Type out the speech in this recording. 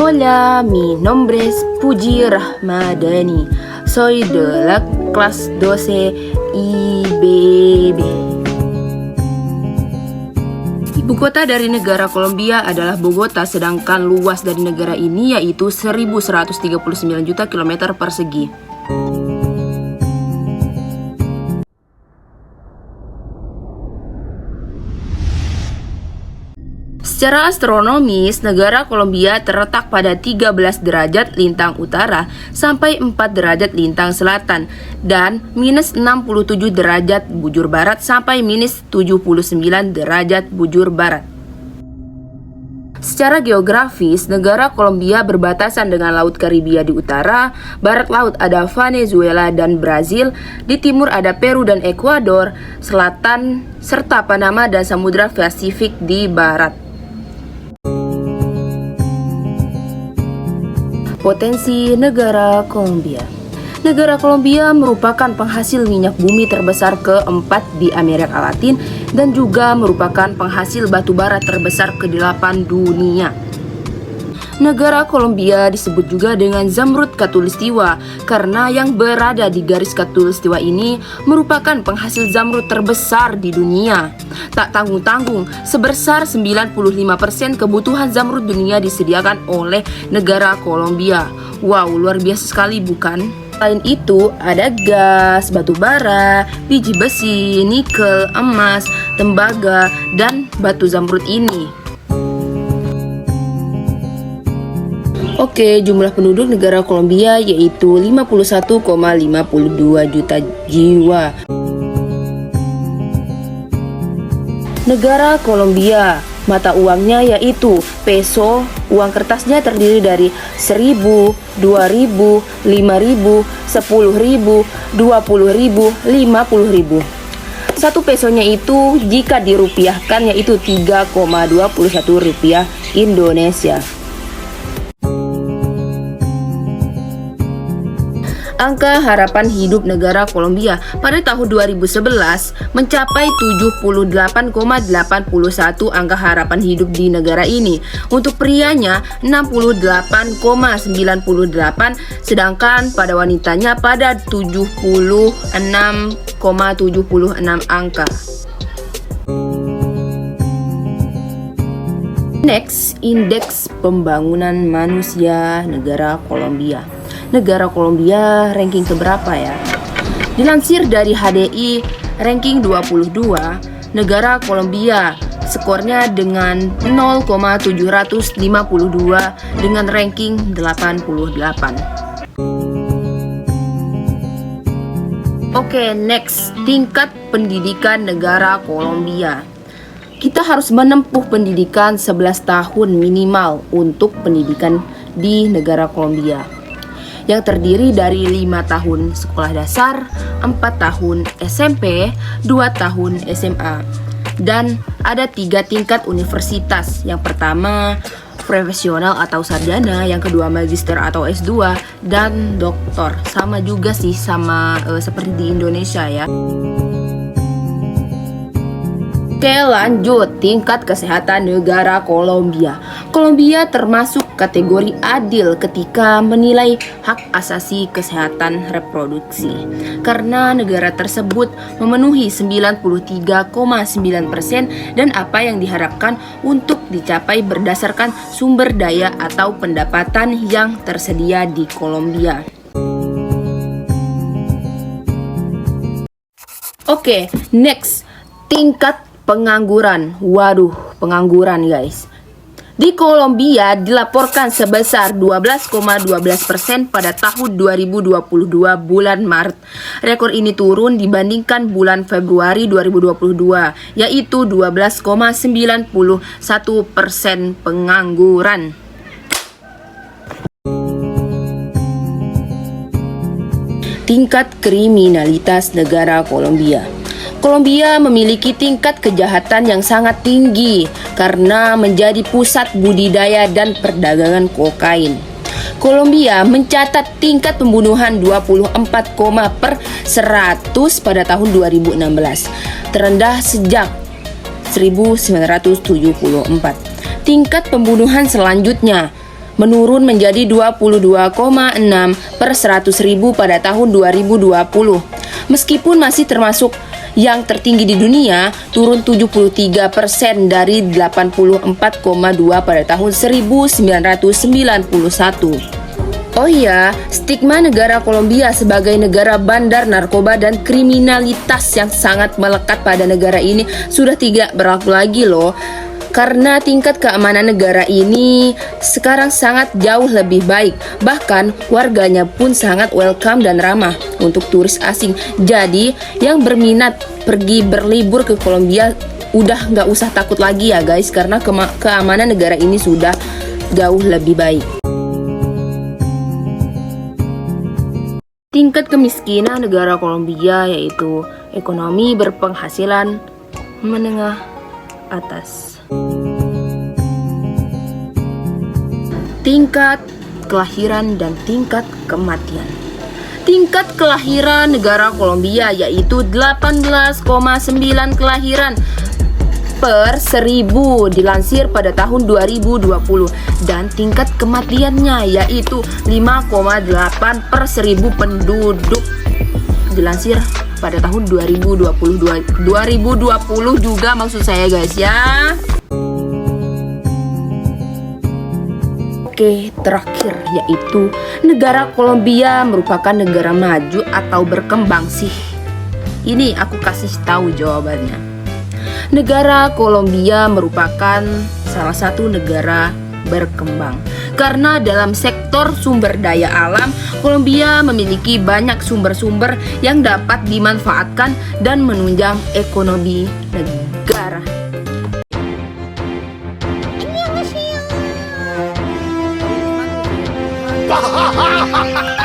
Hola, mi nombre es Puji Rahmadani. Soy de la clase 12 IBB. Ibu kota dari negara Kolombia adalah Bogota, sedangkan luas dari negara ini yaitu 1139 juta kilometer persegi. Secara astronomis, negara Kolombia terletak pada 13 derajat lintang utara sampai 4 derajat lintang selatan dan minus 67 derajat bujur barat sampai minus 79 derajat bujur barat. Secara geografis, negara Kolombia berbatasan dengan Laut Karibia di utara, barat laut ada Venezuela dan Brazil, di timur ada Peru dan Ekuador, selatan serta Panama dan Samudra Pasifik di barat. Potensi negara Kolombia. Negara Kolombia merupakan penghasil minyak bumi terbesar keempat di Amerika Latin dan juga merupakan penghasil batu bara terbesar ke-8 dunia. Negara Kolombia disebut juga dengan Zamrud Khatulistiwa karena yang berada di garis Khatulistiwa ini merupakan penghasil zamrud terbesar di dunia. Tak tanggung-tanggung, sebesar 95% kebutuhan zamrud dunia disediakan oleh negara Kolombia. Wow, luar biasa sekali bukan? Selain itu, ada gas, batu bara, biji besi, nikel, emas, tembaga, dan batu zamrud ini. Oke, jumlah penduduk negara Kolombia yaitu 51,52 juta jiwa. Negara Kolombia, mata uangnya yaitu peso, uang kertasnya terdiri dari 1.000, 2.000, 5.000, 10.000, 20.000, 50.000. Satu pesonya itu jika dirupiahkan yaitu 3,21 rupiah Indonesia. Angka harapan hidup negara Kolombia pada tahun 2011 mencapai 78,81 angka harapan hidup di negara ini. Untuk prianya 68,98, sedangkan pada wanitanya pada 76,76 angka. Next, indeks pembangunan manusia negara Kolombia. Negara Kolombia ranking keberapa ya? Dilansir dari HDI ranking 22, negara Kolombia skornya dengan 0,752 dengan ranking 88. Oke, next, tingkat pendidikan negara Kolombia. Kita harus menempuh pendidikan 11 tahun minimal untuk pendidikan di negara Kolombia, yang terdiri dari 5 tahun sekolah dasar, 4 tahun SMP, 2 tahun SMA. Dan ada 3 tingkat universitas. Yang pertama profesional atau sarjana, yang kedua magister atau S2, dan doktor. Sama juga sih sama seperti di Indonesia ya. Oke, lanjut, tingkat kesehatan negara Kolombia. Kolombia termasuk kategori adil ketika menilai hak asasi kesehatan reproduksi, karena negara tersebut memenuhi 93,9% dan apa yang diharapkan untuk dicapai berdasarkan sumber daya atau pendapatan yang tersedia di Kolombia. Oke, next, tingkat pengangguran. Waduh, pengangguran guys. Di Kolombia dilaporkan sebesar 12,12% pada tahun 2022 bulan Maret. Rekor ini turun dibandingkan bulan Februari 2022, yaitu 12,91% pengangguran. Tingkat kriminalitas negara Kolombia. Kolombia memiliki tingkat kejahatan yang sangat tinggi karena menjadi pusat budidaya dan perdagangan kokain. Kolombia mencatat tingkat pembunuhan 24, per 100 pada tahun 2016, terendah sejak 1974. Tingkat pembunuhan selanjutnya menurun menjadi 22,6 per 100.000 pada tahun 2020. Meskipun masih termasuk yang tertinggi di dunia, turun 73% dari 84,2 pada tahun 1991. Oh iya, stigma negara Kolombia sebagai negara bandar narkoba dan kriminalitas yang sangat melekat pada negara ini sudah tidak berlaku lagi loh. Karena tingkat keamanan negara ini sekarang sangat jauh lebih baik. Bahkan warganya pun sangat welcome dan ramah untuk turis asing. Jadi yang berminat pergi berlibur ke Kolombia udah nggak usah takut lagi ya guys, karena keamanan negara ini sudah jauh lebih baik. Tingkat kemiskinan negara Kolombia yaitu ekonomi berpenghasilan menengah atas. Tingkat kelahiran dan tingkat kematian. Tingkat kelahiran negara Kolombia yaitu 18,9 kelahiran per 1000 dilansir pada tahun 2020, dan tingkat kematiannya yaitu 5,8 per 1000 penduduk dilansir pada tahun 2020 juga maksud saya guys ya. Oke, terakhir yaitu negara Kolombia merupakan negara maju atau berkembang sih? Ini aku kasih tahu jawabannya. Negara Kolombia merupakan salah satu negara berkembang karena dalam sektor sumber daya alam, Kolombia memiliki banyak sumber-sumber yang dapat dimanfaatkan dan menunjang ekonomi negara. Ha ha ha ha ha!